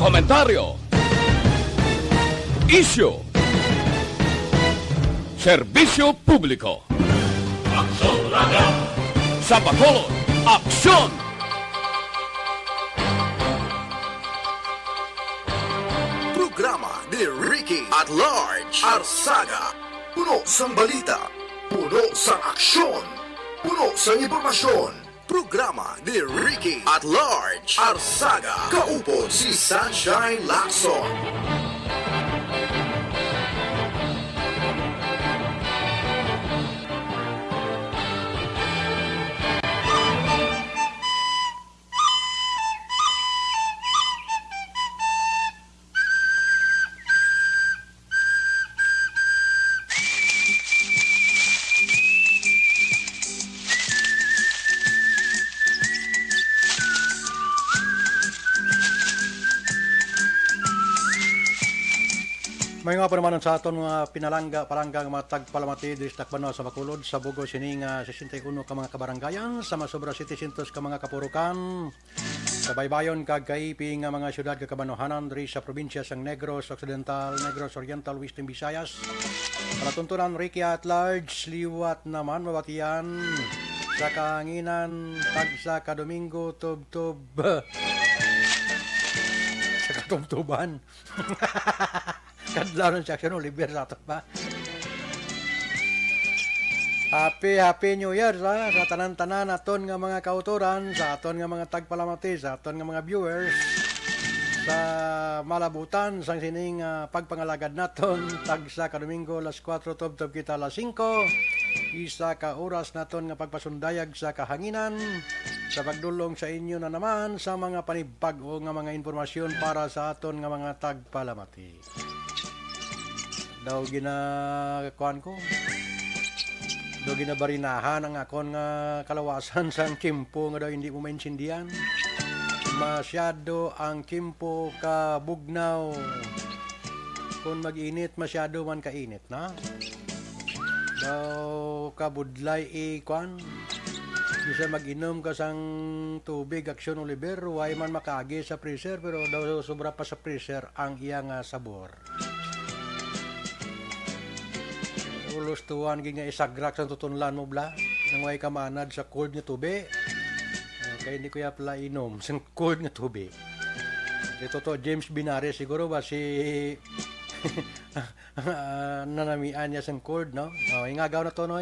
Komentaryo. Isyu. Serbisyo publiko. Sa Bacolod, aksyon! Programa ni Ricky at Large. Arsaga. Puno sang balita. Puno sang aksyon. Puno sang impormasyon. Programa ni Ricky at Large. Arsaga. Kaupo si Sunshine Lacson. May nga pa naman sa aton mga palanggang mga tagpalamati di Tacloban sa Bacolod sa Bugo sining 61 ka mga kabaranggayan sa masobra 700 ka mga kapurukan sa baybayon kag kaipi nga mga syudad kakabanohanan diri sa probinsya sang Negros Occidental, Negros Oriental, Western Visayas. Palatuntunan Ricky at Large liwat naman mabatian sa kahanginan tagsa ka Domingo tub-tub sa katubtuban. Kadlaw ng Section Oliver sa ato pa. Happy New Year sa tanan-tanan aton nga mga kautoran, sa aton nga mga tagpalamati, sa aton nga mga viewers sa malabutan sang sining pagpangalagad naton tagsa ka Domingo las 4 tub-tub kita las 5 isa ka oras naton nga pagpasundayag sa kahanginan sa pagdulong sa inyo na naman sa mga panibag-o nga mga impormasyon para sa aton nga mga tagpalamati. Daw ginakuan ko. Daw ginabarinahan ang akon nga kalawasan sa kimpo nga daw hindi mo maintindihan. Masyado ang kimpo ka bugnaw. Kung mag-init, masyado man kainit, na? Daw kabudlay kuan. Bisa mag-inom ka sang tubig, Action Oliver, way man makagi sa freezer, pero daw sobra pa sa freezer ang iyang sabor. Ulos tuwan nga isagrak sa tutunlan mo bla nang way kamanad sa cold nga tubig. Kaya hindi ko ya pala inom sa cold nga tubig. Ito to James Binares siguro ba si nanamian niya sa cold, no? Ingagaw na to, no?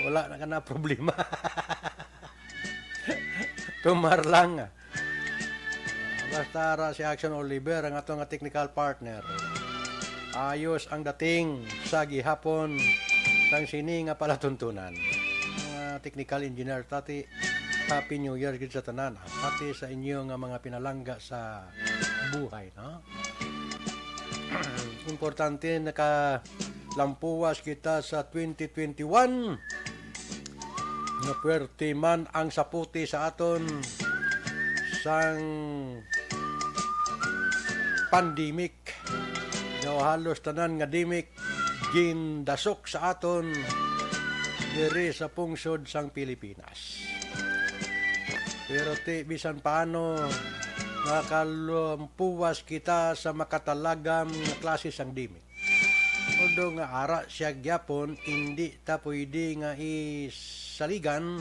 Wala na ka na problema. Tumar lang. Basta ra si Action Oliver ang atong technical partner. Ayos ang dating sa gihapon sang sini nga palatuntunan. Mga technical engineer tati, Happy New Year gid sa tanan. Pati sa inyo nga mga pinalangga sa buhay, no? Importante nakalampuwas kita sa 2021. Nga puwerte man ang saputi sa aton sang pandemic. Daw halos tanan nga dimik gindasok sa aton diri sa pungsod sang Pilipinas. Pero bisan paano nakalampuwas kita sa makatalagam nga klase sang dimik. Although nga ara siya gyapon hindi ta pwede nga isaligan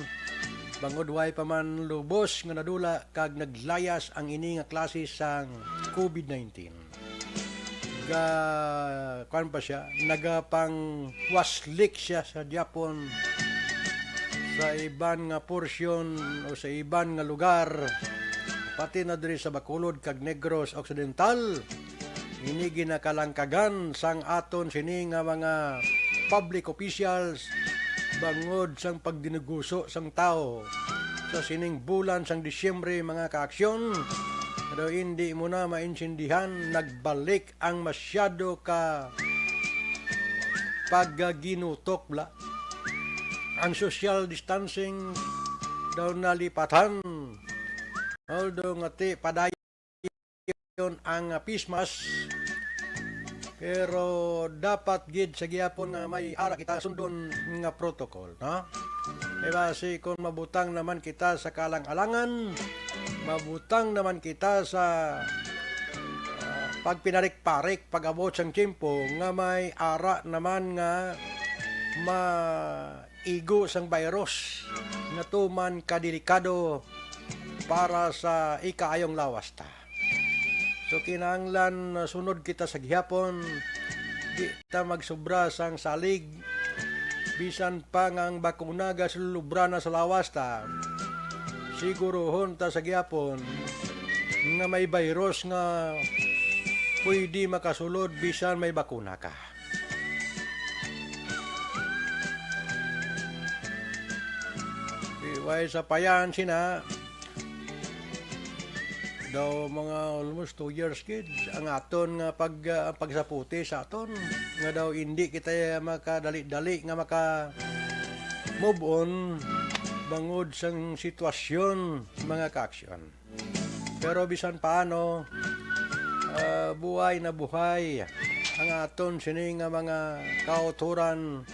bangod way pa man lubos nga nadula kag naglayas ang ini nga klase sang COVID-19. Kuan pa siya, nagapang waslik siya sa Japon sa iban nga porsyon o sa iban nga lugar pati na diri sa Bacolod kag Negros Occidental. Ini ginakalangkagan sang aton sini nga mga public officials bangod sang pagdineguso sang tao sa sining bulan sang Disyembre mga kaaksyon. Pero hindi mo na maintindihan, nagbalik ang masyado ka pagginutok bla. Ang social distancing daw nalipatan. Although nga ti padayon ang pismas, pero dapat gid sa gihapon na may ara kita sundon nga protocol, no? Diba, kung mabutang naman kita sa kalang-alangan, mabutang naman kita sa pag pinarik-parik pag abot sang tiempo nga may ara naman nga maigo sang virus nga tuman kadelikado para sa ikaayong lawas ta. So kinahanglan sunod kita sa gihapon, di ta magsobra sang salig bisan pa nga ang bakuna ga sulubra na sa lawas ta. Sigurohon ta sa gihapon nga may virus nga pwede makasulod bisan may bakuna ka. Iway sa payan sina daw mga almost 2 years kids ang aton nga pagsaputi sa aton nga daw hindi kita makadali-dali nga maka move on bangod sang sitwasyon mga ka-aksyon. Pero bisan paano buhay na buhay ang aton sini nga mga kauturan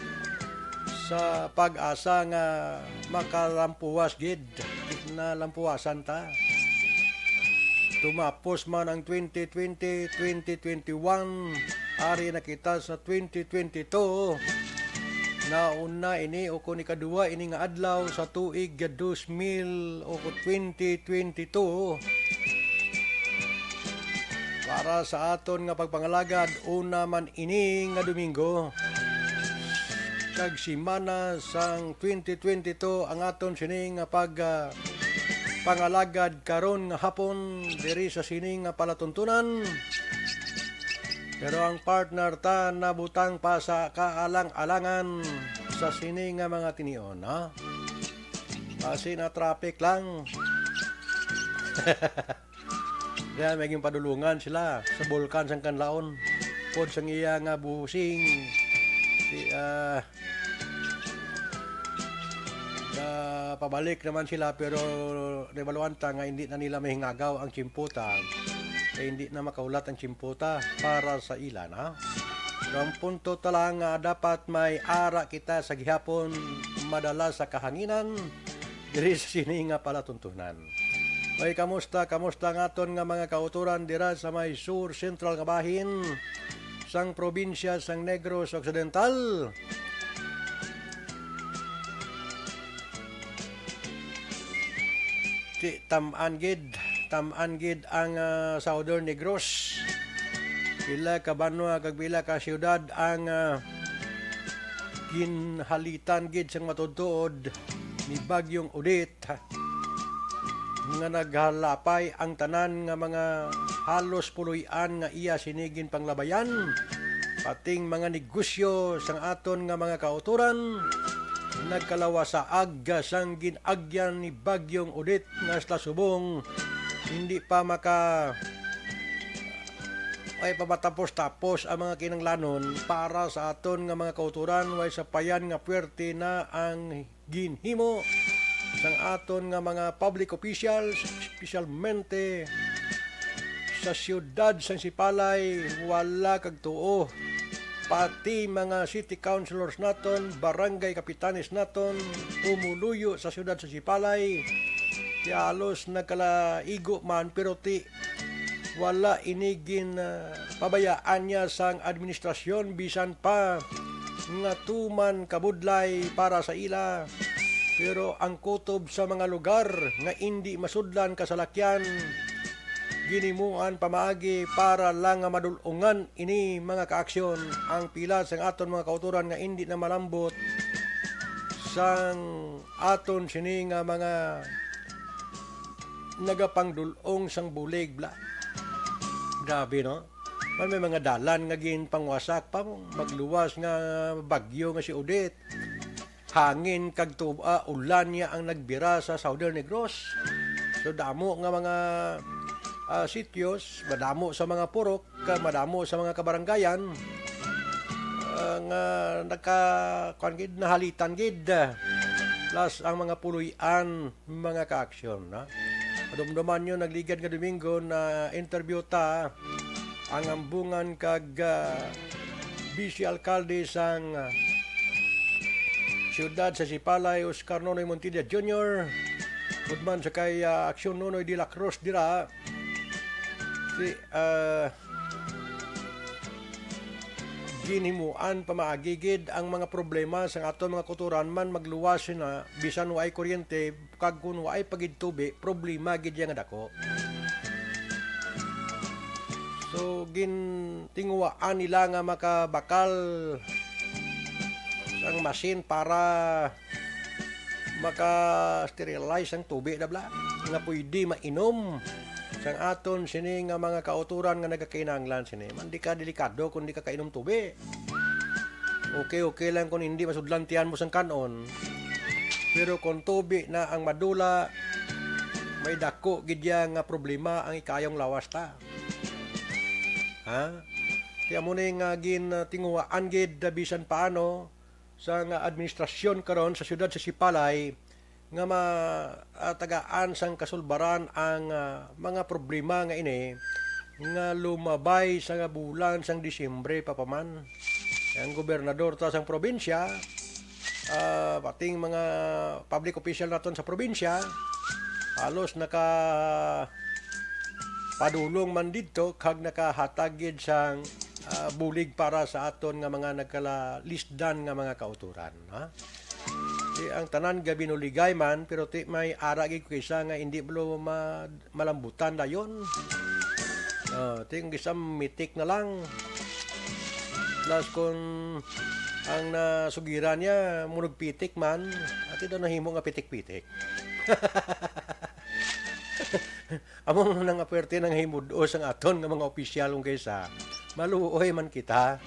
sa pag-asa nga makalampuwas gid na lampuwasan ta. Tumapos man ang 2020, 2021, ari na kita sa 2022. Nauna ini o kung ikadua ini nga adlaw sa tuig 2000 o 2022. Para sa aton nga pagpangalagad, una man ini nga Domingo. Kag simana sang 2022 ang aton sini nga pangalagad karon nga hapon diri sa sining nga palatuntunan. Pero ang partner ta nabutang pa sa kaalang-alangan sa sining nga mga tinion, ha? Kasi na traffic lang. Kaya maging padulungan sila sa bulkan sang Kanlaon. Pod sang iya nga busing. Pabalik naman sila pero rebaluan ta nga hindi na nila mahingagaw ang chimputa. Hindi na makaulat ang chimputa para sa ilan, ha? So, ang punto talang dapat may ara kita sa gihapon madala sa kahanginan diri sa sini nga palatuntunan. Ay kamusta ang aton nga mga kauturan dira sa may sur central nga bahin sang probinsya sang Negros Occidental. Tamaan gid ang Southern Negros. Pila ka banwa kag pila ka siyudad ang ginhalitan gid sang matudtuod ni Bagyong Odette nga naghalapay ang tanan nga mga halos puloy-an nga iya sinigin panglabayan, pating mga negosyo sang aton nga mga kauturan nagkalawasaag sang ginagyan ni Bagyong Odette nga sa subong hindi pa ay pamatapos-tapos ang mga kinanglanon para sa aton nga mga kauturan way sa payan nga puwerte na ang ginhimo sang aton nga mga public officials, espesyalmente sa siyudad sang Sipalay. Wala kag tuo, pati mga city councilors naton, barangay kapitanes naton umuluyo sa siyudad sa Sipalay. Ti halos nagkalaigo man pero wala inigin pabayaan niya sang administrasyon bisan pa nga tuman kabudlay para sa ila. Pero ang kutob sa mga lugar nga hindi masudlan kasalakyan ginimuan pamaagi para lang nga madulungan ini mga kaaksyon ang pila sang aton mga kauturan nga hindi na malambot sang aton sini nga mga nagapangdulong sang bulig bla. Grabe, no? May mga dalan nga gin pangwasak pa magluwas nga bagyo nga si Odette. Hangin kag tuba ulan niya ang nagbira sa Southern Negros. So damo nga mga sityos, madamo sa mga purok, madamo sa mga kabarangayan nga nahalitan gid. Plus ang mga puloy-an mga kaaksyon, no? Dumduman nyo, nagligad nga Domingo na interview ta ang ambungan kag vice alkalde sang siyudad sa Sipalay, Oscar Nonoy Montilla Jr. Budman sa kay Aksyon Nonoy de la Cruz dira. Di, ginimuan pamaagigid ang mga problema sa aton mga kuturan man magluwas na bisan waay kuryente kag kun waay pagidtubi problema gid yang dako. So gintinguaan nila nga makabakal ang machine para maka-sterilize ang tubig na bla nga pwede mainom sang aton sini nga mga kauturan nga nagakainanglan sini man di ka delikado kung di ka kainom tubig. Okay lang kung hindi masudlantian mo sang kanon, pero kung tubig na ang madula may dako gidya nga problema ang ikayong lawas ta. Ha? Kaya mo nga tinguwaan gid bisan paano sa nga administrasyon karon sa siyudad sa Sipalay nga matagaan sang kasulbaran ang mga problema nga ini nga lumabay sa bulan sang Disyembre papaman. Ang gobernador ta sang probinsya, pating mga public official naton sa probinsya, halos naka padulong man dito kag nakahatag gid sang bulig para sa aton nga mga nagkala-lisdan nga mga kauturan, ha? Di ang tanan gabi nuligay man pero ti may ara gid kaysa nga hindi blo malambutan dayon. Ti ang isang mitik na lang. Plus kung ang nasugiran niya munog pitik man at ito nahimo nga pitik-pitik. Among nang aperte nang himudos ang aton nga mga opisyal kung kaysa maluoy man kita.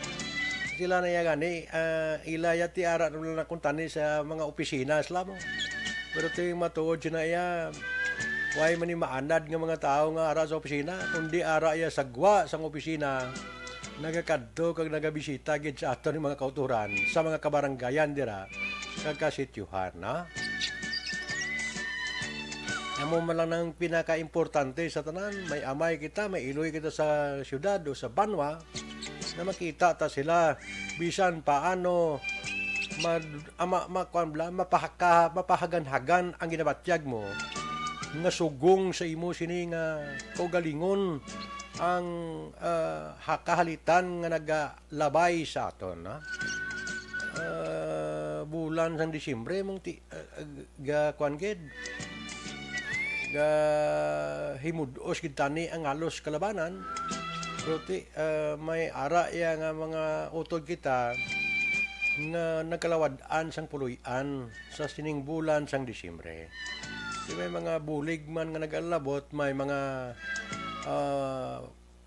Sila na gani ilaya ti ara na kuntani sa mga opisina sila mo. Pero ti matuod siya na iya way man ni maanad nga mga tao nga ara sa opisina kundi ara iya sagwa sang opisina nagakadto kag nagabisita gid sa aton mga kauturan sa mga kabaranggayan dira kag kasityuhan, na. Amo man lang ang pinaka-importante sa tanan, may amay kita, may iloy kita sa syudad o sa banwa na makita ta sila bisan paano mapahagan-hagan ang ginabatyag mo nga sugong sa imo sini nga kaugalingon ang kahalitan nga nagalabay sa aton, ha? Bulan sang Disyembre mong ga kuan gid ga himudos gid tani ang halos kalabanan. Pero may ara ya nga mga utod kita nga nagkalawad-an sang puluy-an sa sining bulan sang Disyembre. May mga bulig man nga nagalabot, may mga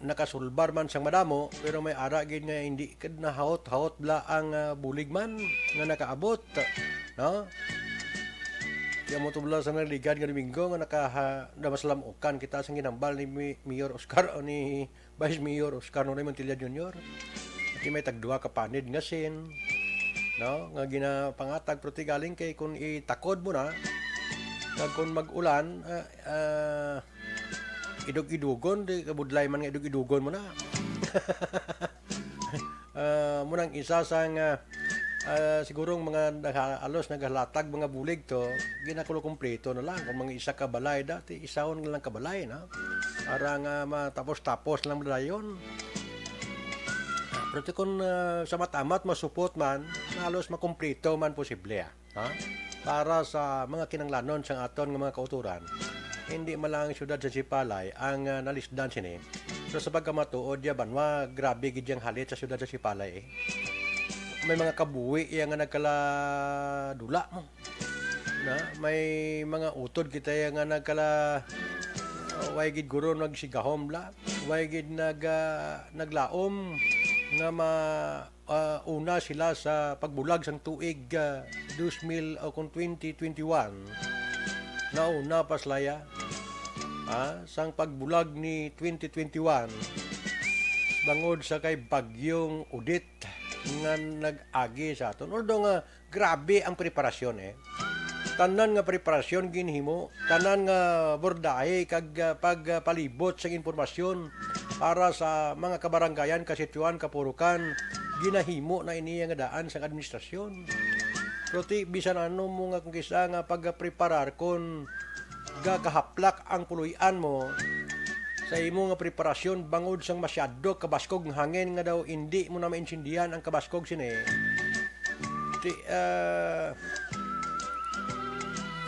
nakasulbar man sang madamo, pero may ara gid nga hindi kad nahawot-hawot bla ang bulig man nga nakaabot, no? Kaya mo tubla sa naligan nga Domingo nga namaslamukan kita sang ginambal ni Mayor Oscar o ni Vice Mayor Oscar Nonoy Montilla Jr. At may tagduha ka panid nga sin, no? Nga ginapangatag pero galing kay kung itakod mo na kag kung mag-ulan idug-idugon di kabudlay man nga idug-idugon mo na. Munang isa sang sigurong mga alos naghalatag mga bulig to ginakulo kompleto na lang kung mga isa ka balay dati isahon lang ka balay, na para nga matapos-tapos lang dayon. Pero kung sa matamat masupot man halos makompleto man posible, ha? Para sa mga kinanglanon sang aton nga mga kauturan hindi malang syudad sa Sipalay ang nalisdan sini. Pero sa pagkamatuod ya banwa grabe gid yang halit sa syudad sa Sipalay. May mga kabuhi yang nagkala dula mo. Na may mga utod kita yang nagkala way gid guro nagsigahom la, way gid naglaom nga una sila sa pagbulag sang tuig 2000 o kung 2021. Nauna paslaya sang pagbulag ni 2021 bangod sa kay bagyong Udit nga nag-agi sa aton. Although nga grabe ang preparasyon, tanan nga preparasyon ginhimo, tanan nga bordahe kag pagpalibot sa impormasyon para sa mga kabaranggayan, kasityuan, kapurukan ginahimo na iniya nga daan sa administrasyon. Pero bisan ano mo nga kung kisa nga pagpreparar kung gagahaplak ang puluyan mo sa imo nga preparasyon bangod sang masyado kabaskog ng hangin nga daw hindi mo na maintindihan ang kabaskog sini.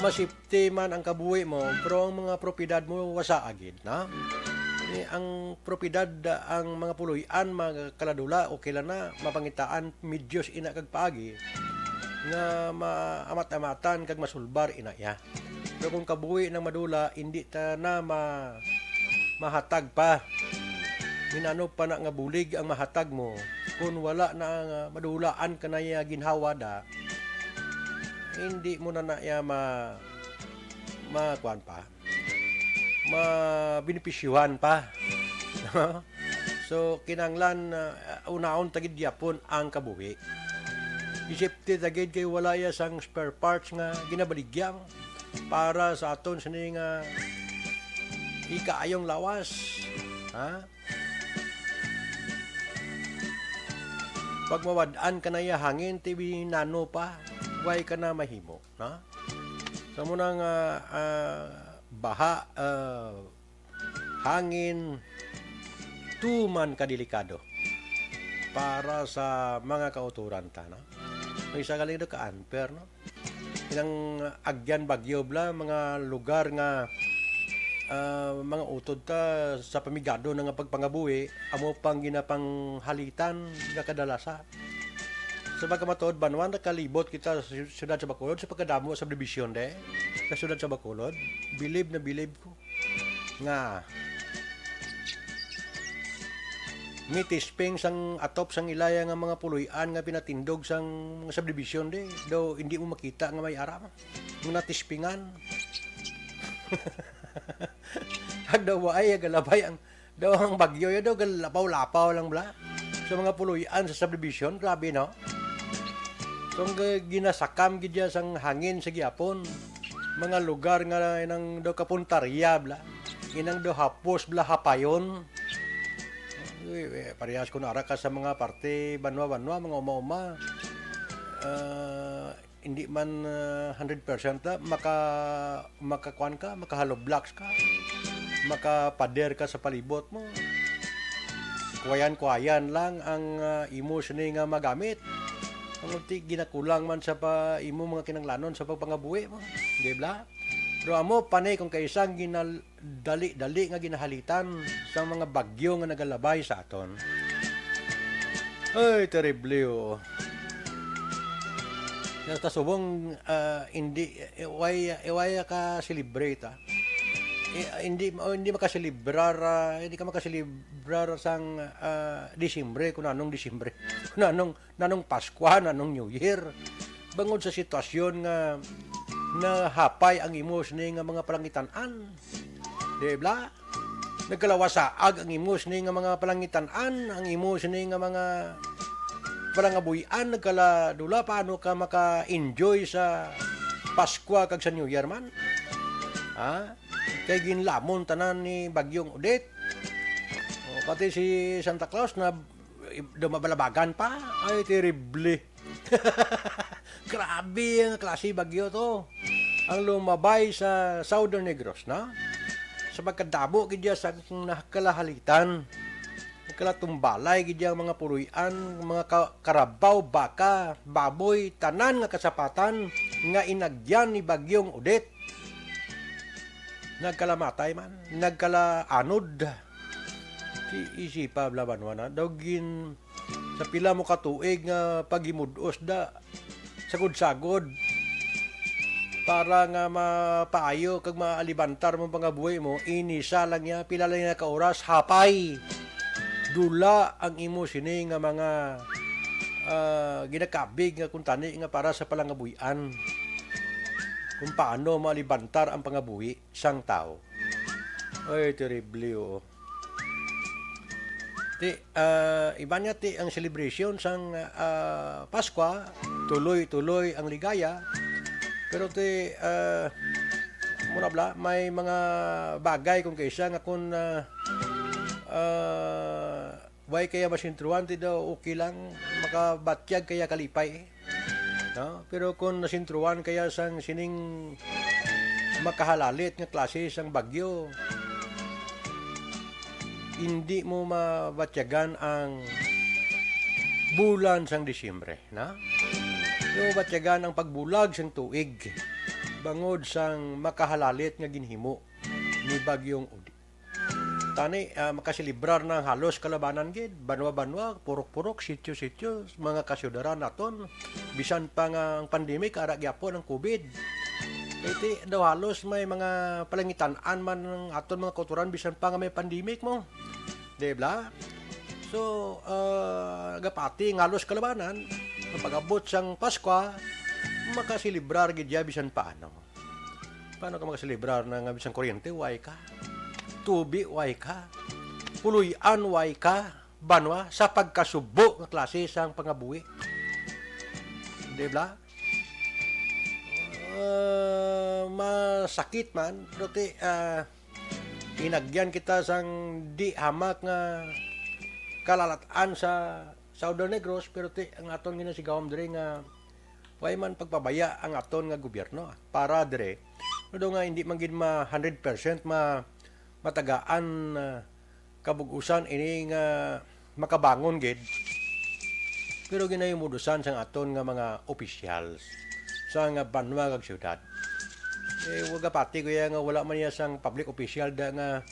Masipti man ang kabuhi mo pero ang mga propiedad mo wasa agid na. Ang propiedad ang mga puloy-an mga kaladula o kailan na mapangitaan medyos ina kag paagi nga maamat-amatan kag masulbar ina ya. Pero kung kabuhi ng madula hindi ta na mahatag pa. Minano pa na nga bulig ang mahatag mo kung wala na madulaan ka na ginhawa da. Hindi mo na ya kuan pa. Mabinipisyuhan pa. So kinanglan unaon tagid yapon ang kabuhi. Isipti tagid kay wala ya sang spare parts nga ginabaligyang para sa aton sini nga ikaayong lawas. Ha? Pag mawadaan ka na ya hangin tibi nano pa, way ka na mahimo, ha? Sa mo nang baha, hangin, tuman kadelikado para sa mga kauturan ta, no? May isa galing ka anper, no? Ilang agyan bagyo bla, mga lugar nga mga utod ta sa pamigado nga pagpangabuhi, amo pang ginapang halitan nga kadalasa. Sa pagkamatod, banwan na kalibot kita sa siyudad sa Bacolod, sa pagkadamo sa subdivision de, sa siyudad sa Bacolod, bilib na bilib ko nga mitisping sang atop sang ilaya nga mga puloy-an nga pinatindog sang mga subdivision de, daw hindi mo makita nga may aram. Mga natispingan. Hag daw ay galabay ang daw ang bagyo ya daw galapaw-lapaw lang bla sa mga puloy-an sa subdivision, grabe no. So ginasakam gid ya sang hangin sa gihapon, mga lugar nga nang daw kapuntarya bla, inang daw hapos bla hapayon. Parehas ko na ka sa mga parte banwa-banwa, mga uma-uma. Hindi man 100% na makakuan ka, makahalo blocks ka, makapader ka sa palibot mo. Kuwayan lang ang imo sini nga magamit. Ang ginakulang man sa imo mga kinanglanon sa pagpangabuhi mo, di ba? Pero amo panay kung kaisang dali nga ginahalitan sa mga bagyo nga nagalabay sa aton. Ay, terrible oh. Sa subong hindi iway ka celebrate hindi makaselebrar hindi ka makaselebrar sang Disyembre kung anong Disyembre kung anong Pasko anong New Year bangod sa sitwasyon nga na hapay ang imos ni nga mga palangitan-an, di ba? Nagkalawasaag ang imos ni nga mga palangitan-an, ang imos ni nga mga palangabuyan, nagkaladula paano ka maka-enjoy sa Pasko kag sa New Year man? Ha? Kay ginlamon tanan ni Bagyong Odette. O, pati si Santa Claus na dumabalabagan pa. Ay, terrible. Grabe ang klase bagyo to. Ang lumabay sa Southern Negros, na? Sa pagkadabo, gidya sa nakalahalitan. Nagkalatumbalay, gidya ang mga puruyan, mga karabaw, baka, baboy, tanan nga kasapatan, nga inagyan ni Bagyong Odette. Nagkalamatay man, nagkalaanod. Isipa, blabanwa na. Dawgin, sa pila mo katuig nga pagimudos da, sagod-sagod para nga mapaayo kag maalibantar mo pangabuhi mo inisa lang niya pila lang niya ka oras hapay dula ang imo sini nga mga ginakabig nga kuntani nga para sa palangabuhian kung paano maalibantar ang pangabuhi sang tao. Ay terrible oh. Iba niya ang celebration sang Pasko, tuloy-tuloy ang ligaya. Pero muna bla, may mga bagay kung kaysa nga kung way kaya masintruan daw okay lang makabatyag kaya kalipay. No? Pero kung nasintruan kaya sang sining makahalalit nga klase sang bagyo, hindi mo mabatyagan ang bulan sang Disyembre, na? Yung batyagan ang pagbulag sang tuig bangod sang makahalalit nga ginhimo ni Bagyong Udi. Tani makasilibrar ng halos kalabanan gid, banwa-banwa, purok-purok, sityo-sityo, mga kasyudaran naton bisan pa nga ang pandemic ara gyapon ang COVID. Iti daw halos may mga palangitan-an man ng aton mga kulturan bisan pa nga may pandemic mo. Diba? So, gapati ng halos kalabanan, kapag abot sang Pasko, makasilibrar gid ya bisan paano. Paano ka makasilibrar ng bisan kuryente? Way ka. Tubi, way ka. Puluyan, way ka. Banwa, sa pagkasubo ng klase sang pangabuhi. Diba? Masakit man, pero inagyan kita sang di hamak nga kalalataan sa Southern Negros, pero ang aton ginasigawam dire nga way man pagpabaya ang aton nga gobyerno para dire nga hindi man gid 100% matagaan kabugusan ini nga makabangon gid, pero ginayumudusan sang aton nga mga officials sa nga banwa kag syudad. Waga pati kuya nga wala man ya sang public official da nga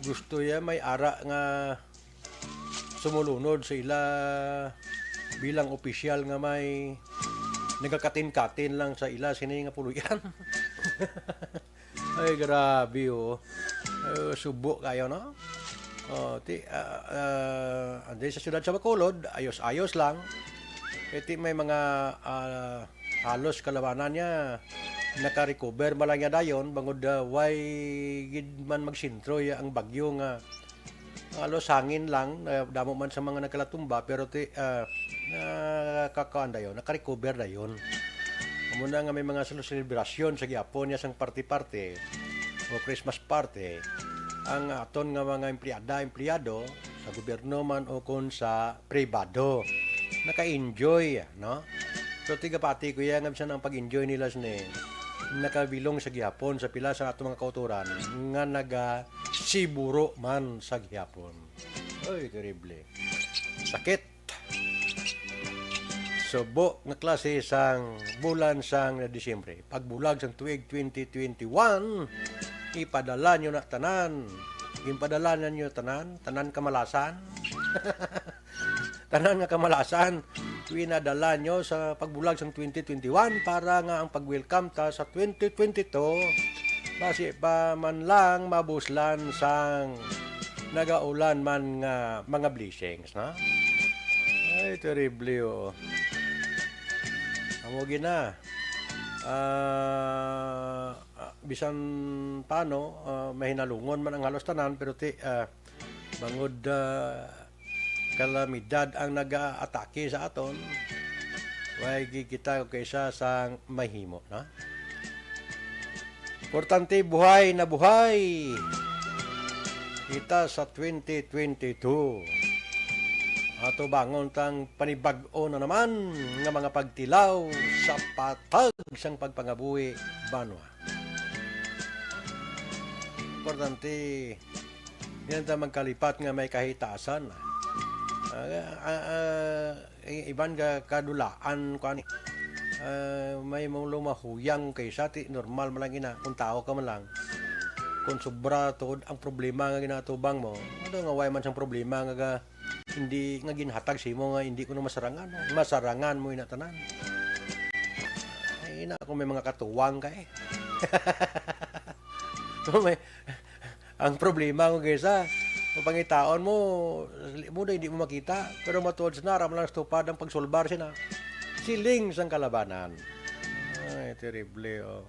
gusto ya may ara nga sumulunod sa ila bilang official nga may nagakatin-katin lang sa ila sini nga puluyan. Ay grabe subo kayo no. Andi sa syudad sa Bacolod, ayos-ayos lang. Iti may mga halos kalabanan niya naka-recover malang niya dayon bangod way gid man magsintro ya ang bagyo nga halos hangin lang damo man sa mga nagkalatumba pero nakakaan dayon naka-recover dayon. Muna nga may mga selebrasyon sa gyapon niya sang party-party o Christmas party ang aton nga mga empleyado sa gobyerno man o kon sa pribado naka-enjoy no. So tiga pati ko yan nga ang pag-enjoy nila sini nakabilong sa gihapon sa pila sa ato mga kauturan nga naga siburo man sa gihapon. Oy, terrible. Sakit. Subo nga klase sang bulan sang Disyembre. Pagbulag sang tuig 2021, ipadala nyo na tanan. Impadala nyo tanan kamalasan. Tanan nga kamalasan pinadala nyo sa pagbulag sang 2021 para nga ang pag-welcome ta sa 2022 basi pa man lang mabuslan sang nagaulan man nga mga blessings na. Ay terrible amo gina bisan paano mahinalungon man ang halos tanan pero bangod kalamidad ang nag-aatake sa aton way kita kaysa sang mahimo na. Importante buhay na buhay kita sa 2022 ato bangon tang panibag-o na naman nga mga pagtilaw sa patag sang pagpangabuhi banwa. Importante yan ta magkalipat nga may kahitasan iban ka kadulaan ko ani may mong lumahuyang kaysa ti normal man lang ina kung tao ka man lang kung sobra tod ang problema nga ginatubang mo ano nga way man sang problema nga hindi nga ginhatag sa imo nga hindi ko na masarangan mo ina tanan ay ina kung may mga katuwang ka ang problema ko kaysa pangitaon mo muna hindi mo makita pero matuod sa naram lang stupad ang pagsulbar sina siling sang kalabanan. Ay terrible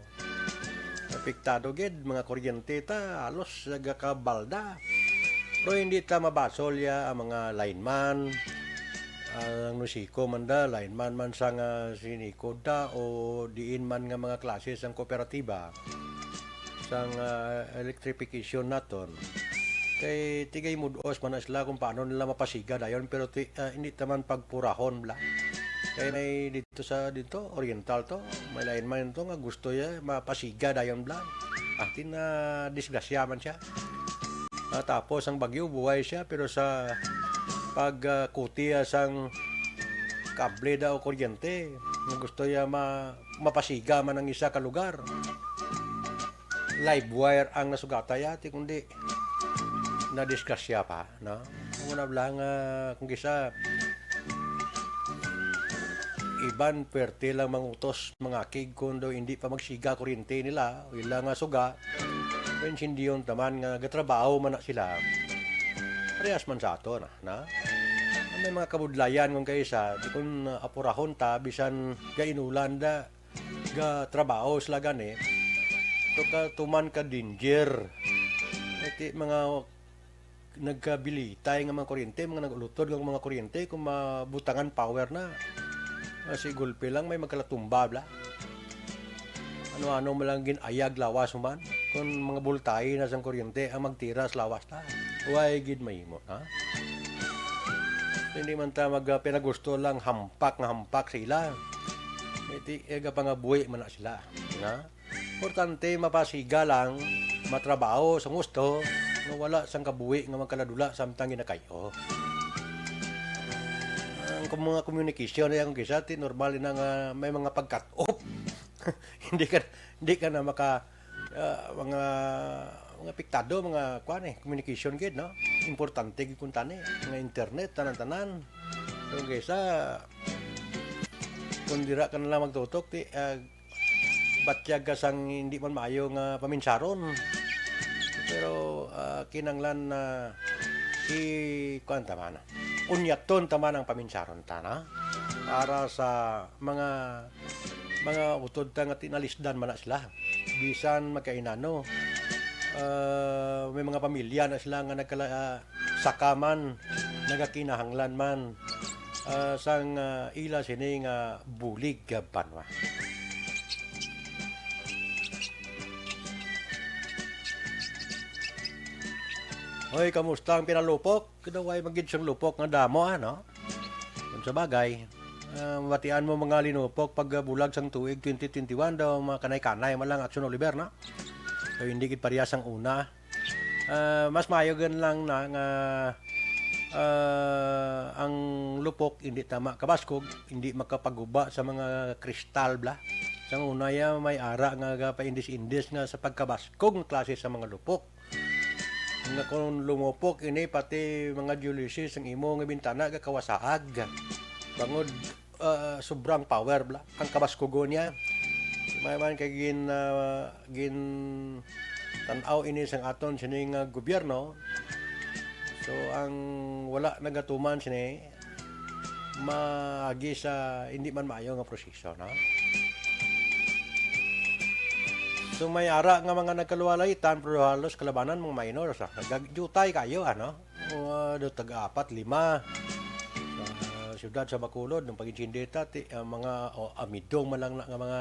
apektado gid mga kuryente ta halos nagakabalda pero hindi ta mabasol ya ang mga lineman ang nusiko man da lineman man sang sinikod da o diin man nga mga klase sang kooperatiba sang electrification naton kay tigay mudos man sila kung paano nila mapasiga dayon pero hindi taman pagpurahon bla kay may dito oriental to may lain man to nga gusto ya mapasiga dayon bla atin na disgrasya man siya Tapos ang bagyo buhay siya pero sa pagkuti sang kable daw kuryente, gusto niya mapasiga man ang isa ka lugar. Live wire ang nasugata yati kundi na-discuss siya pa, no? Muna lang kung kisa iban pwerte lang mangutos mga kig kundo hindi pa magsiga kuryente nila wala nga suga when hindi yun taman nga gatrabaho man na sila parehas man sa ato na may mga kabudlayan kung kaysa di kung apurahon ta bisan gainulan da ga trabaho sila gani to ka tuman ka danger iti mga nagkabilitay nga mga kuryente mga nagulutod ng mga kuryente kung mabutangan power na kasi gulpe lang may magkalatumba bla. Ano-ano malang ginayag lawas man. Kung mga bultay na sang kuryente ang magtiras lawas ta. Huwag gid mahimo, ha? Hindi man ta pinagusto lang hampak sila. Iti ega pa nga buhi man na sila, ha? Importante mapasiga lang, matrabaho sa gusto, nga wala sang kabuhi nga magkaladula samtang ginakayo. Kung mga communication na yung kisati, normal na nga may mga pag-cut off. hindi ka na maka mga piktado, mga communication gid, no? Importante gid kun tani, mga internet tanan-tanan. Kung kaysa kung dira ka na lang magtutok ti batyag ka sang hindi man maayo nga paminsaron. Pero kinanglan na kuan tama na. Unyaton taman ang paminsaron ta na para sa mga utod ta nga tinalisdan man na sila bisan magkainano may mga pamilya na sila nga sakaman nagakinahanglan man sang ila sini nga bulig banwa. Hoy, kamusta ang pinalupok? Kadaway magid siyang lupok nga damo, ano? Kung sa bagay, matian mo mga linupok pag bulag sang tuig 2021 daw mga kanay-kanay malang Aksyon Oliver, no? So, hindi gid parehas ang una. Mas mayogan lang na nga ang lupok hindi tama kabaskog, hindi makapaguba sa mga kristal bla. Sang una ya may ara nga paindis-indis nga sa pagkabaskog ng klase sa mga lupok. Nga kung lumupok ini pati mga geologists ang imo nga bintana gakawasaag bangod sobrang power bla ang kabaskugo niya may man kay gin tan-aw ini sang aton sining gobyerno so ang wala nagatuman sini maagi sa hindi man maayo nga proseso, no? So may ara nga mga nagkaluwalaitan pero halos kalabanan mga minor sa nagjutay kayo ano do tag-4, 5 sa siyudad sa Bacolod ng pagitsindeta mga amidong malang nga mga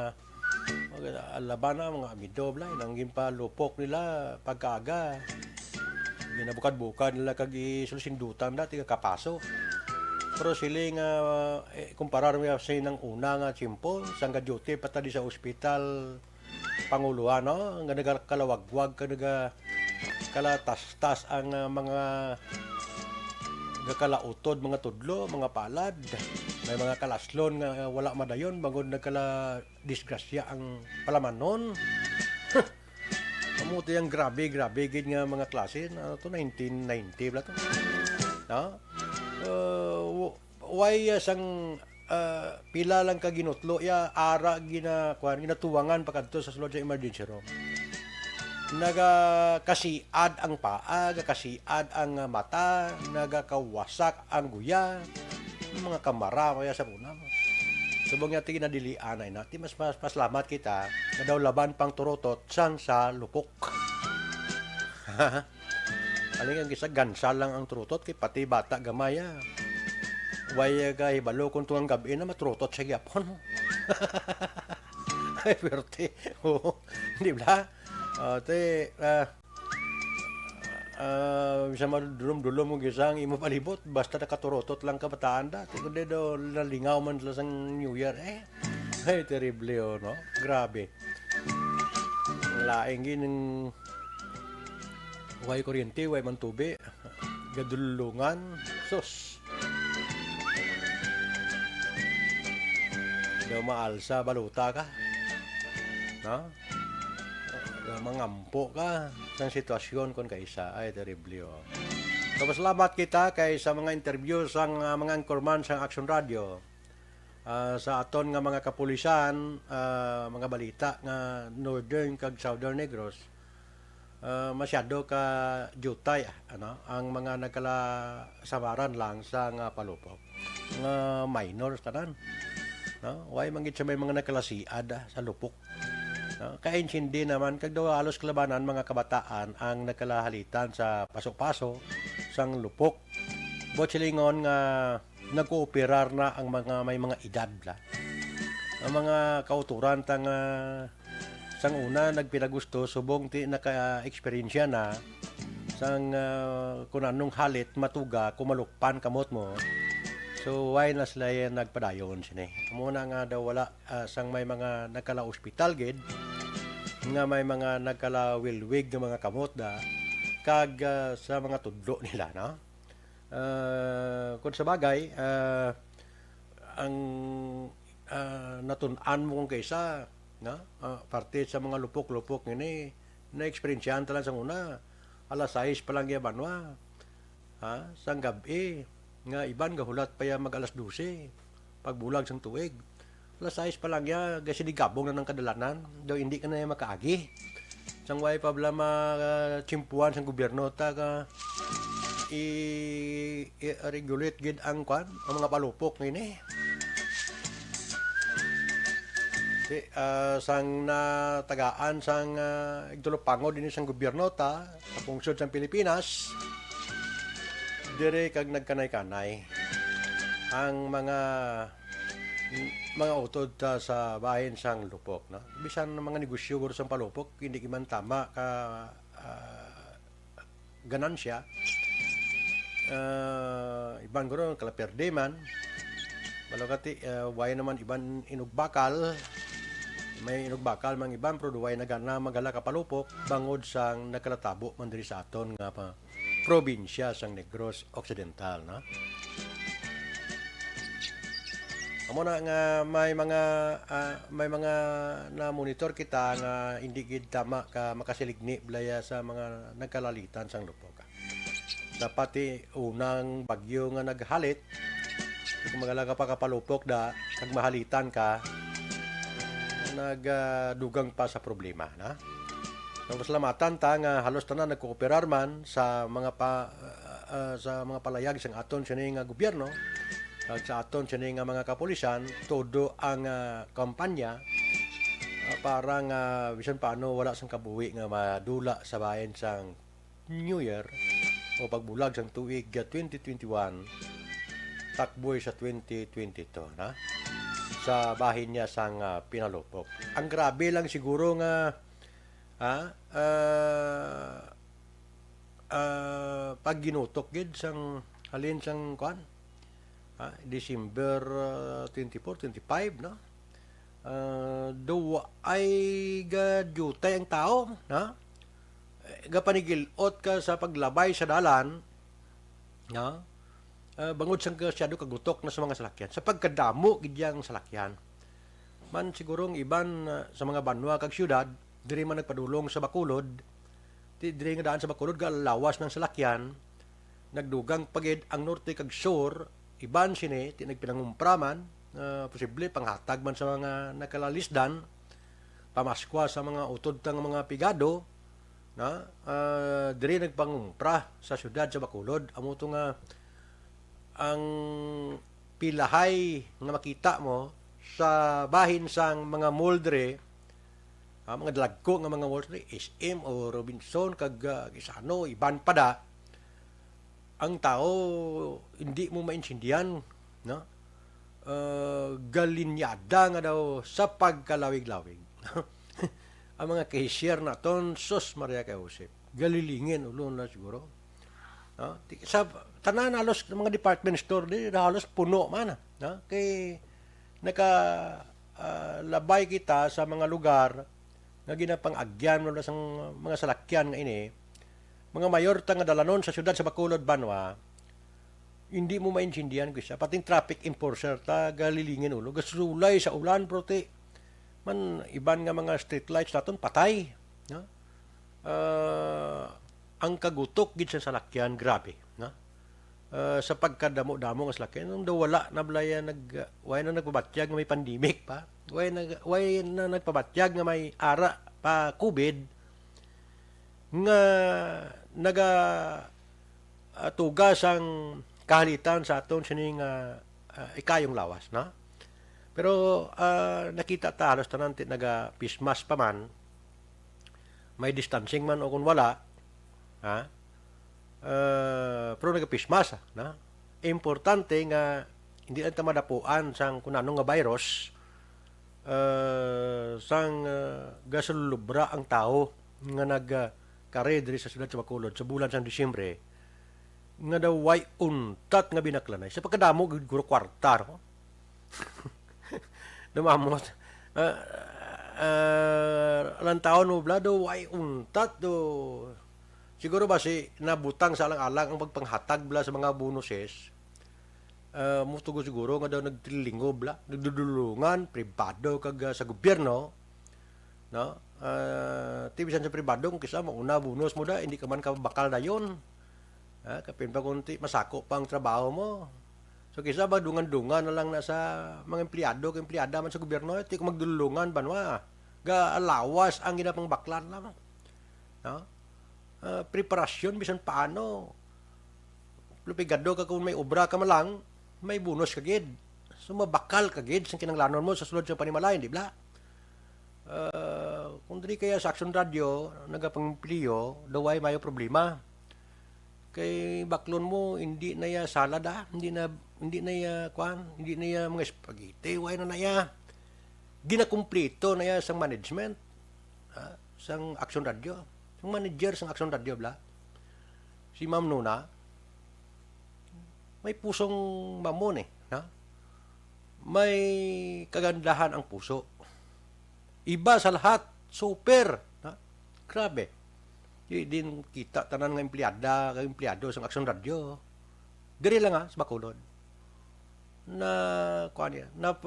alabana mga amido blay nang pa lupok nila pagkaaga ginabukad-bukad nila kag isusindutan dati kapaso pero siling kumparar mo sa nang una nga tiyempo sang duty patadi sa ospital Panguluhan, no? Nga nagkalawagwag ka kalatastas ang mga nagkalautod, mga tudlo, mga palad. May mga kalaslon nga wala madayon bagod nagkala disgrasya ang palaman nun. Kamuti ang grabe gid nga mga klase na to 1990 bla to. No? Why sang pila lang ka ginutlo ya ara ginatuwangan pagadto sa sulod sa emergency room. Nagakasiad ang paa, nagakasiad ang mata, nagakawasak ang guya, mga kamara kaya sa una. Subong natin ginadilian ay natin mas salamat kita na daw laban pang turotot sang sa lupok. Aling ang gisa gansal lang ang turotot kay pati bata gamaya. Waya kay balo kung tuwang gabi na matrutot sa gyapon. Ay, perte. Hindi ba? Bisa madulom-dulom mo gisang imo palibot. Basta nakaturotot lang kabataan dati. Kundi daw nalingaw man sila sang New Year. Ay, terrible no? Grabe. Laing ginang way kuryente, way mantubi, gadulungan, sus. Daw maalsa, baluta ka. No? Mangampo ka sa sitwasyon kung kaisa. Ay, terrible. Oh. So, salamat kita kay sa mga interview sa mga anchorman sa Action Radio. Sa aton nga mga kapulisan, mga balita nga Northern kag Southern Negros. Masyado ka jutay ang mga nagkalasabaran lang sa nga palupok. Nga minors tanan. No? Why manggit sa may mga nakalasiad sa lupok. No? Kaintindi naman kag daw halos kalabanan mga kabataan ang nagkalahalitan sa pasok-pasok sang lupok. Botsilingon nga nag-ooperar na ang mga may mga edad la. Ang mga kauturan tang sang una nagpinagusto subong ti naka-eksperyensya na sang kung anong halit matuga kumalukpan kamot mo. So why na sila nagpadayon sini. Muna nga daw wala sang may mga nagkala-ospital gid nga may mga nagkala-wilwig nga mga kamot da kag sa mga tudlo nila, no? Kung sa bagay, ang natun-an mo kung kaysa, no? Parte sa mga lupok-lupok ini, na-experiensyahan talang sa una, alas 6 pa lang yabanwa, sang gabi, nga iban gahulat pa ya mag alas 12, pagbulag sang tuig. Alas 6 pa lang ya, kasi digabong na ng kadalanan, daw hindi ka na makaagi. Sang way pa bala chimpuan sang gobyerno ta ka i-regulate gid ang kwan ang mga palupok ngini. Sang natagaan sang igtulopangod dinhi sang gobyerno ta sa pungsod sang Pilipinas dire kag nagkanay-kanay ang mga utod sa bahin sang lupok, no? Bisan ng mga negosyo guro sang palupok hindi man tama ka ganansya. Iban guro kala perde man. Balokati way naman iban inugbakal. May inugbakal mang iban pero way nagana magala ka palupok bangod sang nakalatabo man diri sa aton nga probinsya sang Negros Occidental, no? Amo na nga may mga na monitor kita nga hindi gid tama ka makasiligni blaya sa mga nagkalalitan sang lupok. Sa pati unang bagyo nga naghalit, kung magala ka pa kapalupok da kag mahalitan ka, nagdugang pa sa problema, na? So, salamatan ta nga halos tanan nagkooperar man sa mga sa mga palayag sang aton sini nga gobyerno. Sa aton sini nga mga kapulisan, todo ang kampanya para nga bisan paano wala sang kabuhi nga madula sa bayan sang New Year o pagbulag sang tuig 2021 takboy sa 2022, na? Sa bahin niya sang pinalupok. Ang grabe lang siguro nga pag ginutok gid sang halin sang kwan December 24, 25, no? Do ay gadutay ang tao, no? Gapanigilot ka sa paglabay sa dalan, no? Bangod sang kasyado kagutok na sa mga salakyan. Sa pagkadamo gidyang salakyan. Man sigurong iban sa mga banwa kag syudad, diri man nagpadulong sa Bacolod, diri nga daan sa Bacolod lawas ng salakyan, nagdugang pagid ang norte kag sur. Iban sini, nagpinangumpraman, posible panghatag man sa mga nakalalisdan, pamaskwa sa mga utod tang mga pigado, na diri nagpangumpra sa syudad sa Bacolod. Amo to nga ang pilahay nga makita mo sa bahin sang mga moldre, mga dalagko nga mga moldre, SM o Robinson kag Gisano, iban pada. Ang tao hindi mo maintindihan, no? Galinyada nga daw sa pagkalawig-lawig. Ang mga cashier naton, sus Maria kay Josep, galilingin ulo na siguro, no? Sa tanan halos mga department store di halos puno man, no? Kay labay kita sa mga lugar nga ginapang-agyan mo sa mga salakyan nga ini mga mayor ta nga dalanon sa syudad sa Bacolod, Banwa, hindi mo maintindihan ko siya. Pating traffic enforcer ta galilingin ulo. Gasulay sa ulan, prote. Man, iban nga mga street lights naton patay. No? Ang kagutok gid sa salakyan, grabe. No? Sa pagkadamo-damo nga salakyan, nung daw wala na blaya way na nagpabatyag nga may pandemic pa. Way na nagpabatyag nga may ara pa COVID nga tugas ang kahalitan sa aton sining ikayong lawas, na? Pero nakita ta halos tanan naga-pismas pa man, may distancing man o kung wala, ha? Pero naga-pismas, na? Importante nga hindi lang ta madapuan sang kung anong nga virus, sang gasulubra ang tao nga nagkare diri sa siyudad sa Bacolod sa bulan sang Disyembre, nga daw way untat nga binaklanay sa pagkadamo guro kwarta, no? Dumamot alang taon mo bla daw way untat do siguro ba si nabutang sa alang-alang ang pagpanghatag bla sa mga bonuses, mutugo siguro nga daw nagtrilingo bla nagdudulungan pribado kag sa gobyerno, no? Tibisan sa pribado kung kisa mauna bonus mo da hindi ka man ka bakal dayon. Kapin pa kunti, masako pa ang trabaho mo. So, kisa ba dungan-dungan na lang nasa mga empleyado, empleyada man sa gobyerno, iti kung magdulungan, banwa. Alawas ang ginapang baklan lang. No? Preparasyon, bisan paano. Lupigado ka kung may obra ka malang, may bonus ka gid. So, mabakal ka gid sa kinanglanon mo sa sulod sa panimalay, di ba? Kung di kaya sa Action Radio, nagapang-empleo, daway mayo problema. Kay baklon mo hindi na ya salad, hindi na ya hindi na ya mga spaghetti, way na ya ginakumpleto na ya sang management, sang Action Radio, sang manager sang Action Radio bla si Ma'am Nuna, may pusong mamon na may kagandahan ang puso, iba sa lahat, super, grabe. Din kita tanan nga empleyado sa Action Radio. Diri lang sa Bacolod. Na kuan ya, na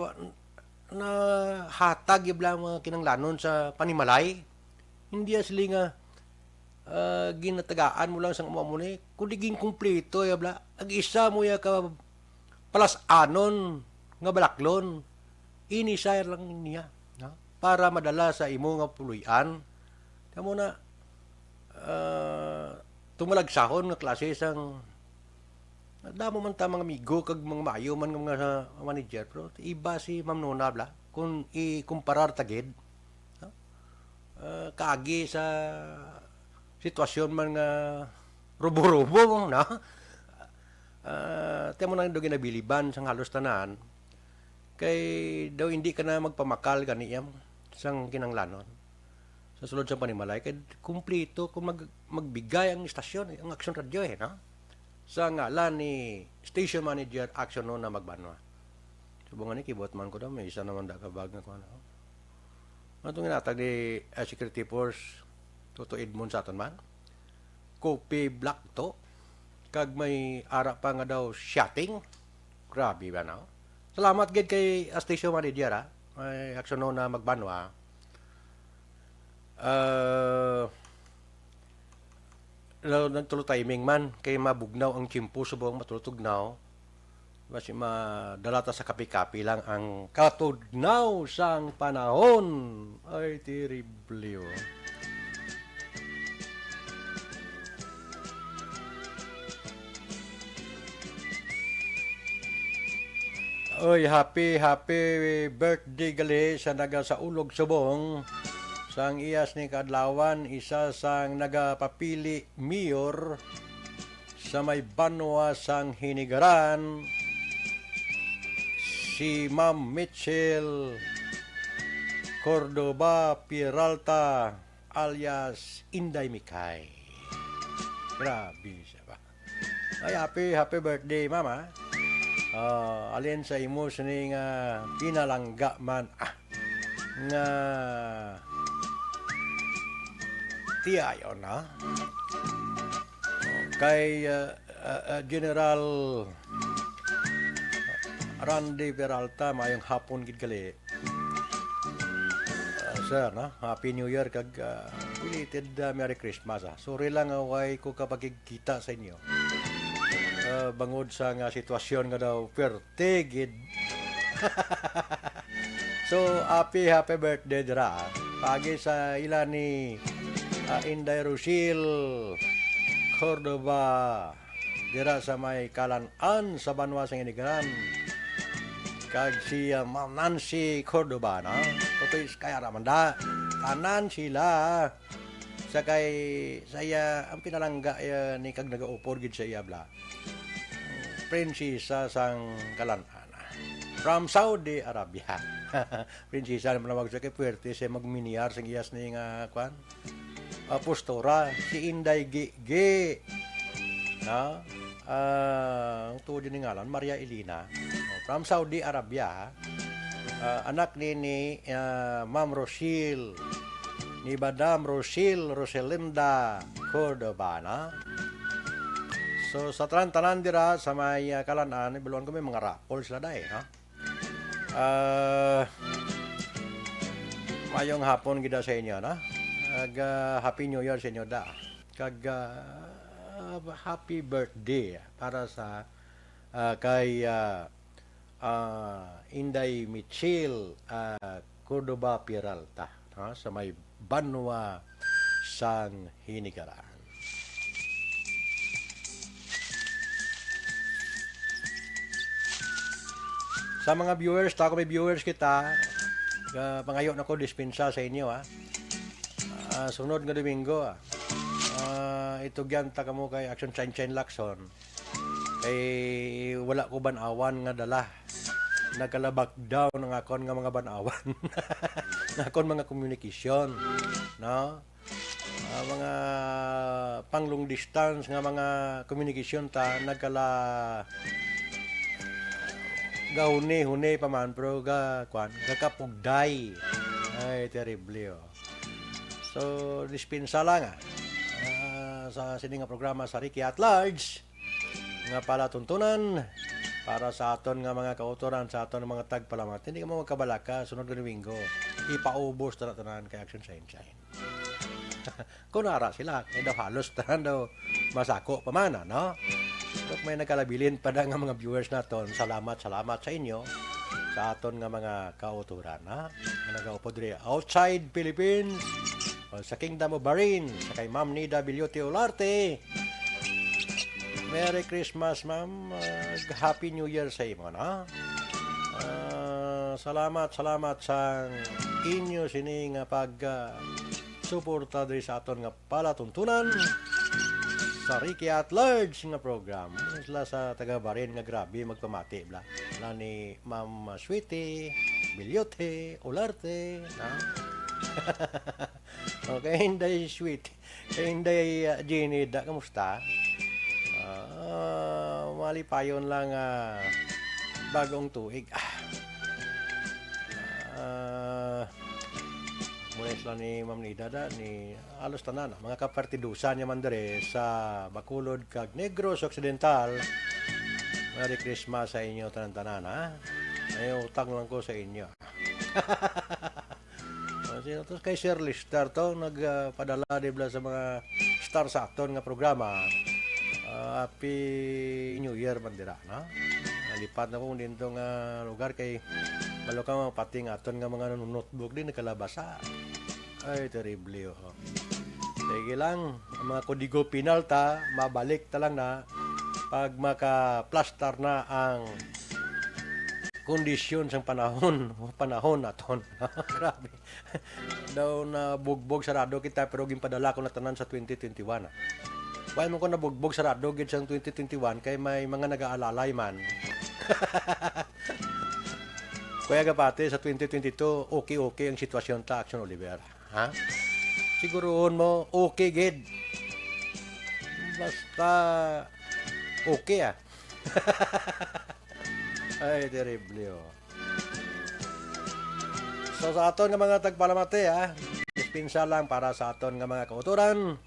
hatag ibla mga kinanglanon sa panimalay. Hindi sila nga ginatagaan mo lang sa mo ni kundi ging kumpleto ya bla. Ag isa mo ya ka palas-anon nga balaklon. Inisay lang niya, no? Para madala sa imo nga puluyan. Kamo na tumalagsahon nga klase sang damo man ta mga amigo kag mga maayo man nga mga manager, pero iba si Ma'am Nona bla kung ikumparar tagid, no? Kaagi sa sitwasyon man nga rubo-rubo na temo na do ginabiliban sang halos tanan kay daw hindi ka na magpamakal ganiyam sang kinanglanon sa sulod sa panimalay, kaya kumplito kung magbigay ang istasyon, ang Action Radio, no? Sa ngalan ni Station Manager Action no na Magbanwa. Subungan ni kibot man ko daw, may isa naman dakabag na ko. Itong inatag ni Security Force, Toto Edmond sa aton man. Kopi black to, kag may ara pa nga daw shotting. Grabe ba, no? Salamat gid kay Station Manager, may Action no na Magbanwa. Nagtulo timing man kay mabugnaw ang chimpo subong matutugnaw basi madalata sa kapi-kapi lang ang katugnaw sang panahon ay terrible. Oy, happy birthday gali sa naga sa ulog subong. Sang iyas ni Kadlawan, isa sang nagapapili mayor sa may Banwa sang Hinigaran, si Ma'am Mitchell Cordoba Peralta alias Inday Mikay. Grabe siya ba? Ay, happy birthday, Mama. Alin sa imo sining pinalangga man nga tiyayo na. kay General Randy Peralta, mayong hapon gid gali. Sir, no? Happy New Year kag belated Merry Christmas. Sorry lang away ko kapag kita sa inyo. Bangod sa nga sitwasyon nga daw perte gid. So, happy birthday dira. Pagi sa ilan ni Inday Rochelle Cordova dira sa may Kalan-an sa Banwa sa Inigaran. Kag si Ma'am Nancy Cordova, no? Totoy kaya raman da. Tanan sila. Sakay saya ang pinalangga ni kag nagaupor gid sa iya bla. Prinsesa sang Kalan-an. From Saudi Arabia. Prinsesa naman nawag sa kay puwerte siya magminiar sa iyas ni nga kwan. Postura si Inday G. No? Ang tuod ni ngalan Maria Elena. From Saudi Arabia. Anak ni Ma'am Rochelle, ni Madam Roselinda Cordova, na? So sa tanan dira sa may Kalan-an, ibaluan ko may mga raffle sila dai, no? Mayong hapon gida sa inyo, no? Happy New Year sa inyo da. Kag happy birthday para sa kay Inday Michelle Cordova Peralta, no? Sa may Banwa sang Hinigaran. Sa mga viewers, ako may viewers kita, pangayo na ko dispensa sa inyo, ha. Sunod nga Domingo, ito gyanta ka mo kay Action Chain Lacson. Kay wala ko banawan nga dala. Nagkalabak daw ng akon nga mga banawan. Ng akon mga communication, no? Mga pang long distance nga mga communication ta nagkala gahuni pa man pero gakapugday. Ay terrible, oh. So dispensa lang sa sining nga programa sa Ricky at Large nga palatuntunan para sa aton nga mga kautoran sa aton mga tagpalamat. Hindi ka mo magkabalaka sunod nga Domingo. Ipaubos tanan kay Action Shine. Kunara sila, daw halos tanan daw masako pamana, no? So, may nagkalabilin pa nga mga viewers naton. Salamat sa inyo sa aton nga mga kauturan, ha? Nga nagaupo diri outside Philippines, sa Kingdom of Bahrain, sa kay Ma'am Nida Bilyoti Olarte. Merry Christmas, ma'am. Happy New Year sa imo, no? Salamat sa inyo sini nga pag suporta diri sa aton nga palatuntunan sa Ricky at Large nga program. Isla sa taga Bahrain nga grabe magpamati bla. Ni Ma'am Sweetie Bilyoti Olarte, no? Okay, Inday Sweetie. Inday Jenny, kamusta? Malipayon lang bagong tuig. Muna sila ni Ma'am Nida ni alos tanan mga kapartidusan niya man dire sa Bacolod kag Negros Occidental. Merry Christmas sa inyo tanan-tanan, ha. Ay utang lang ko sa inyo. Sino to kay Sir Lister to nagpadala dibla sa mga star sa aton nga programa. Happy New Year man dira, no? Nalipat na ko dito nga lugar kay malo ka mga pating aton nga mga notebook din nakalabasa. Ay terrible, oh. Sige lang, ang mga kodigo penalta mabalik ta lang na pag maka-plaster na ang kondisyon sa panahon naton. Grabe. Daw na bugbog sarado kita pero ginpadala ko na tanan sa 2021. Why mo ko nabugbog sarado gid sa 2021 kay may mga nag-aalalay man. Kuya Gapate sa 2022 okay ang sitwasyon ta Action Oliver, ha? Siguroon mo okay gid. Basta okay, ah. Ay terrible, oh. So sa aton nga mga tagpalamate, ha, dispensa lang para sa aton nga mga kauturan.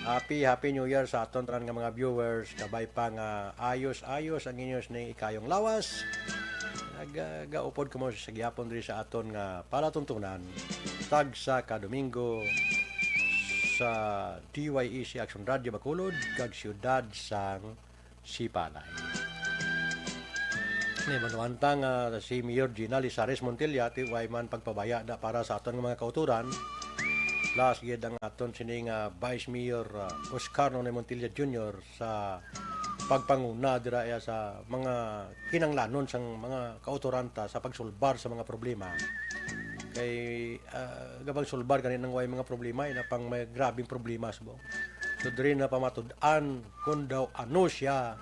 Happy New Year sa aton tanan nga mga viewers. Kabay pa nga ayos-ayos ang inyong ning ikayong lawas. Nagaupod ko mo sa gyapon diri sa aton nga palatuntunan. Tag sa kadomingo sa DYEC Action Radio Bacolod kag siyudad sang Sipalay. Ni manuanta nga si Mayor Gina Lizares Montilla ti way man pagpabaya da para sa aton nga mga kauturan. Plus, gid ang aton sining Vice Mayor Oscar Nonoy Montilla Jr. sa pagpanguna dira sa mga kinanglanon sang mga kautoranta sa pagsulbar sa mga problema. Kay gabang sulbar ganin nang way mga problema ina pang may grabing problema subo. So diri na pamatud-an kun daw ano siya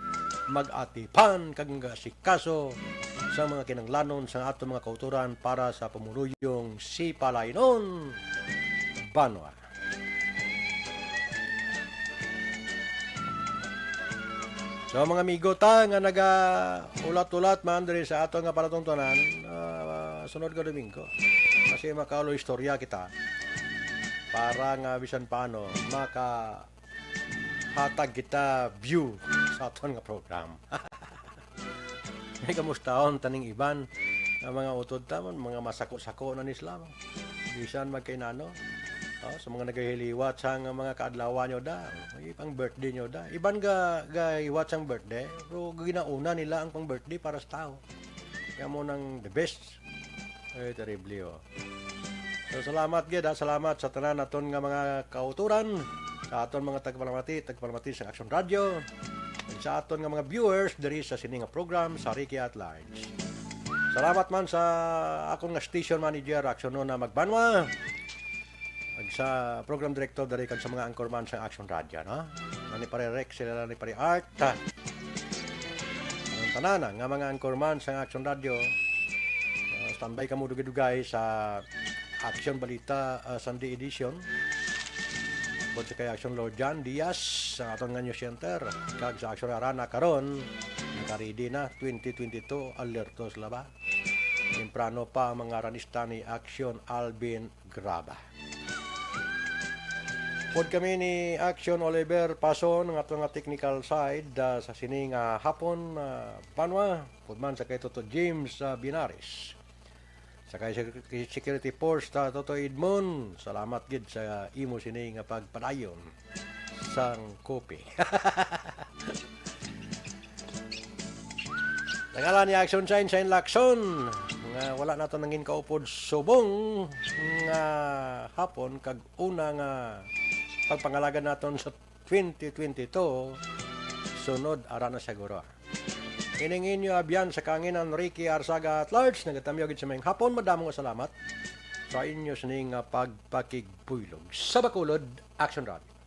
mag-atipan kag sikaso sa mga kinanglanon sa aton mga kauturan para sa pamuluyong Sipalay noon. Banwa. So mga amigo ta nga naga ulat-ulat man diri sa aton nga palatuntunan sunod ka domingo. Kasi makaulo istorya kita para nga bisan paano maka hatag kita view sa aton nga program. May kamustahon taning iban nga mga utod tamon mga masako-sako na ni Islam. Bisan magkainano. Sa mga nagahiliwat sa mga kaadlawan nyo da, pang birthday nyo da. Iban ga iwat sang birthday, pero ginauna nila ang pang birthday para sa tao. Kaya mo nang the best. Ay, terrible So, salamat gid, salamat sa tanan naton nga mga kauturan, sa aton mga tagpalamati sa Action Radio, sa aton nga mga viewers diri sa sining nga program sa Ricky at Large. Salamat man sa akong nga station manager Action na magbanwa. Sa program director dari kag sa mga anchorman sa Action Radio, no? Nani pare Rex, sila ni pare Art. Ang tanan nga mga anchorman sa Action Radio. Standby ka mo dugay-dugay sa Action Balita Sunday edition. Bod sa kay Action Lord John Diaz sa aton nga news center kag sa Action Arana karon naka-ready na 2022 alertos laba. Temprano pa ang mga ranista ni Action Alvin Graba. Pod kami ni Action Oliver Pason ng atong technical side sa sining hapon panwa pod man sa kay Toto James Binaris. Sa kay Security Force Toto Edmond. Salamat gid sa imo sining pagpadayon sang kopi. Tangalan ni Action Shine Lakson. Nga wala nato nangin kaupod subong nga hapon kag una nga pagpangalagan naton sa 2022 sunod ara na siguro. Ining inyo abyan sa kanginan Ricky Arsaga at Large nagatamyo gid sa mayong hapon madamong salamat sa inyo sining pagpakigbulog sa Bacolod Action Radio.